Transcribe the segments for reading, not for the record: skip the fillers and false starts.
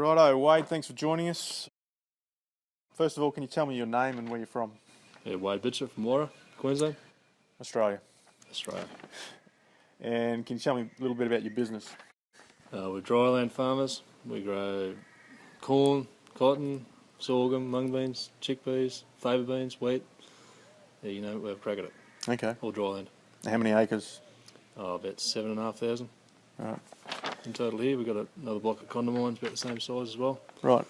Righto, Wade, thanks for joining us. First of all, can you tell me your name and where you're from? Yeah, Wade Bidstrup from Warra, Queensland. Australia. Australia. And can you tell me a little bit about your business? We're dryland farmers. We grow corn, cotton, sorghum, mung beans, chickpeas, fava beans, wheat. Yeah, you know, we have a crack at it. Okay. All dryland. How many acres? About 7,500 Right. in total here. We've got another block of condamines about the same size as well. Right.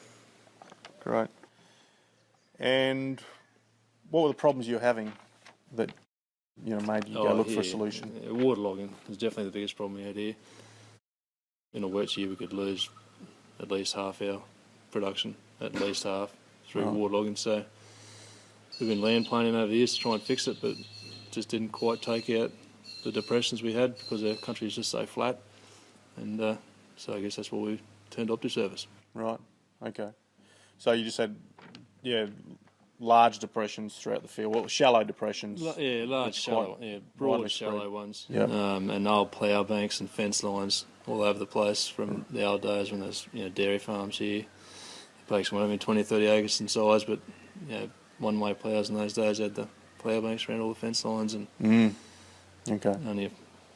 Great. And what were the problems you were having that made you go look for a solution? Waterlogging is definitely the biggest problem we had here. In a wet year, we could lose at least half our production, at least half, through waterlogging. So we've been land planning over the years to try and fix it, but just didn't quite take out the depressions we had because our country is just so flat. And so I guess that's why we turned OptiSurface. Right. Okay. So you just had, large depressions throughout the field. Well, shallow depressions. Large, shallow, broad, shallow ones. Yep. And old plough banks and fence lines all over the place from the old days when there's dairy farms here. The banks might have been 20, 30 acres in size, but one-way ploughs in those days had the plough banks around all the fence lines, and only a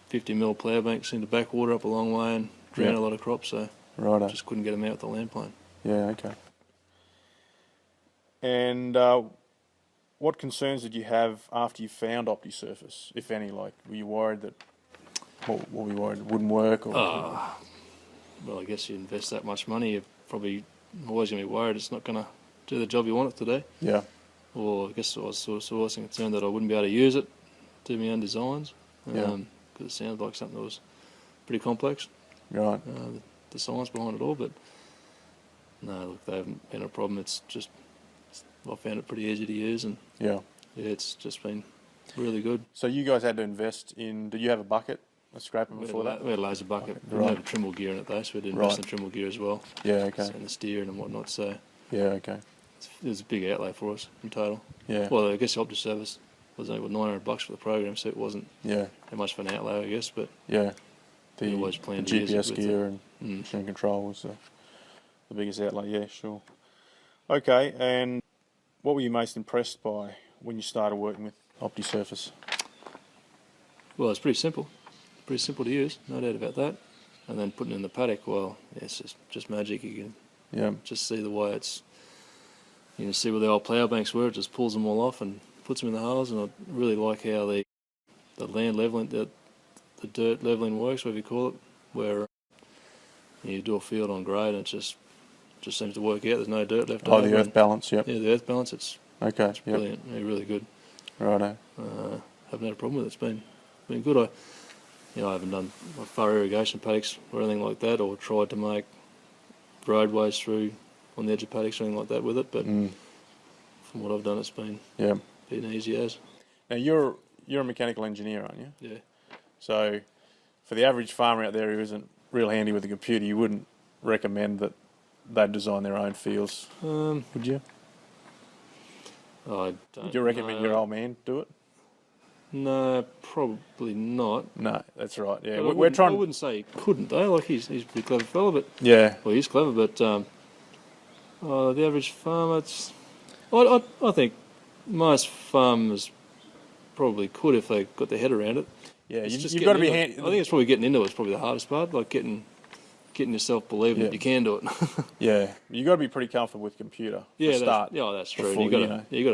50 mil plough banks into backwater up a long way and drown a lot of crops. So just couldn't get them out with the land plane. Yeah. Okay. And what concerns did you have after you found OptiSurface, if any? Like, were you worried that what were you worried it wouldn't work? Or well, I guess you invest that much money, you're probably always going to be worried it's not going to do the job you want it to do. Yeah. Or I guess I was sort of concerned that I wouldn't be able to use it, do my own designs, because it sounded like something that was pretty complex. Right. The science behind it all, but no, look, they haven't been a problem. It's just I found it pretty easy to use, and it's just been really good. So you guys had to invest in. Did you have a bucket, a scraper before that? We had a laser bucket. Okay. We didn't have a trimble gear in it though, so we did invest in trimble gear as well. Yeah. Okay. And the steering and whatnot. So okay. It was a big outlay for us in total. Yeah. Well, I guess the OptiSurface was only $900 for the program, so it wasn't that much of an outlay, I guess. But the always planned GPS to use it gear and machine control was the biggest outlay. Yeah, sure. Okay, and what were you most impressed by when you started working with OptiSurface? Well, it's pretty simple to use, no doubt about that. And then putting it in the paddock, well, it's just magic. You can just see the way it's. You can see where the old plough banks were. It just pulls them all off and puts them in the holes. And I really like how the land levelling, the dirt levelling works, whatever you call it, where you do a field on grade and it just seems to work out. There's no dirt left over. The earth balance, Yeah, the earth balance. It's brilliant. Yeah, really good. Righto. Haven't had a problem with it. It's been good. I haven't done furrow irrigation paddocks or anything like that, or tried to make roadways through on the edge of paddocks or anything like that with it. But from what I've done, it's been easy as. Now you're a mechanical engineer, aren't you? Yeah. So for the average farmer out there who isn't real handy with a computer, you wouldn't recommend that they design their own fields, would you? I don't. Would you recommend your old man do it? No, probably not. No, that's right. Yeah, we're trying. I wouldn't say he couldn't though. Like he's a pretty clever fella, but well, he's clever. But the average farmer, I think most farmers probably could if they got their head around it. Yeah, you've got to be handy. I think it's probably getting into it. It's probably the hardest part, like getting yourself believing that you can do it. Yeah, you got to be pretty comfortable with computer. To start. That's true. You got to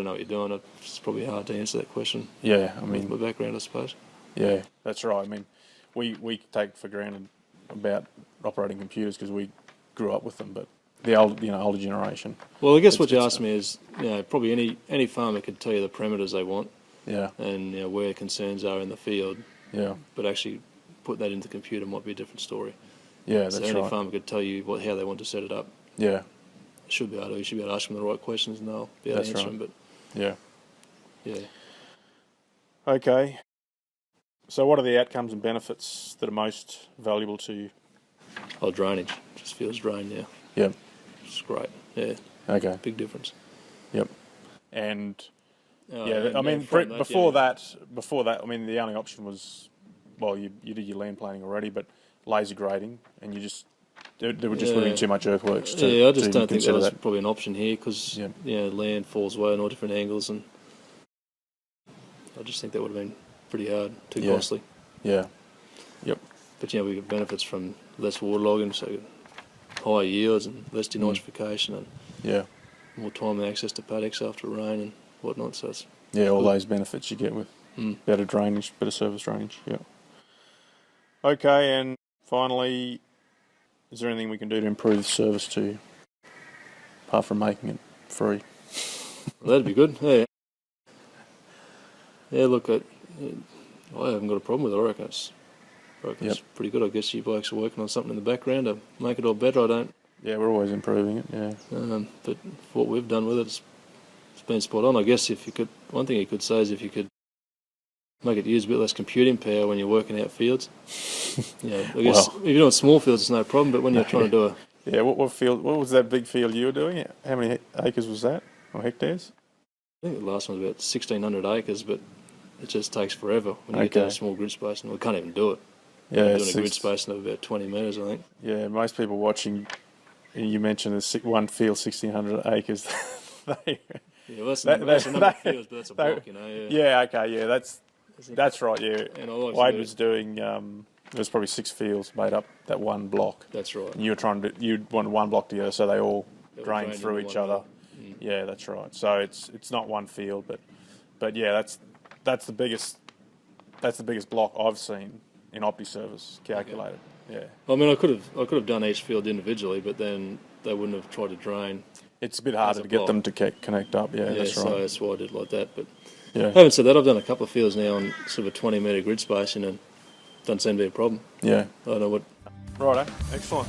know what you're doing. It's probably hard to answer that question. Yeah, I mean, my background, I suppose. Yeah, that's right. I mean, we take for granted about operating computers because we grew up with them, but the older generation. Well, I guess what you asked me is, probably any farmer could tell you the parameters they want. Yeah. And where concerns are in the field. Yeah. But actually, put that into the computer might be a different story. Yeah, that's right. So any farmer could tell you how they want to set it up. Yeah. You should be able to ask them the right questions and they'll be able to answer them. But yeah. Okay. So what are the outcomes and benefits that are most valuable to you? Oh, drainage. Just feels drained now. Yep. It's great. Yeah. Okay. Big difference. Yep. And I mean, before that, I mean, the only option was, well, you did your land planning already, but laser grading, and you just there would just would have been too much earthworks. I just don't think that consider was probably an option here because land falls away in all different angles, and I just think that would have been pretty hard, too costly. Yeah. Yep. But we get benefits from less waterlogging, so higher yields and less denitrification and more time and access to paddocks after rain and whatnot. So it's all those benefits you get with better drainage, better surface drainage. Yeah. Okay, and finally, is there anything we can do to improve the service to you, apart from making it free? Well, that'd be good. Yeah. Yeah. Look, I haven't got a problem with it. I reckon it's pretty good. I guess you blokes are working on something in the background to make it all better. I don't. Yeah, we're always improving it. Yeah. But what we've done with it, it's been spot on. I guess if you could, one thing you could say is if you could make it use a bit less computing power when you're working out fields. I guess if you're doing small fields, it's no problem. But when you're trying to do what field? What was that big field you were doing? How many acres was that, or hectares? I think the last one was about 1,600 acres, but it just takes forever when you get to a small grid space, and we can't even do it. Yeah, we're doing a grid spacing of about 20 metres, I think. Yeah, most people watching, you mentioned one field 1,600 acres. That's a number of fields, but that's a block, that's right. Yeah, and Wade was doing. There was probably 6 fields made up that one block. That's right. And you wanted one block together, so they all drain through each other. Yeah, that's right. So it's not one field, but that's the biggest block I've seen in OptiSurface calculated. Okay. Yeah. I mean, I could have done each field individually, but then they wouldn't have tried to drain. It's a bit harder to get them to connect up. Yeah, that's right. So that's why I did like that. But having said that, I've done a couple of fields now on sort of a 20-metre grid spacing, and it doesn't seem to be a problem. Yeah. I don't know what. Righto. Excellent.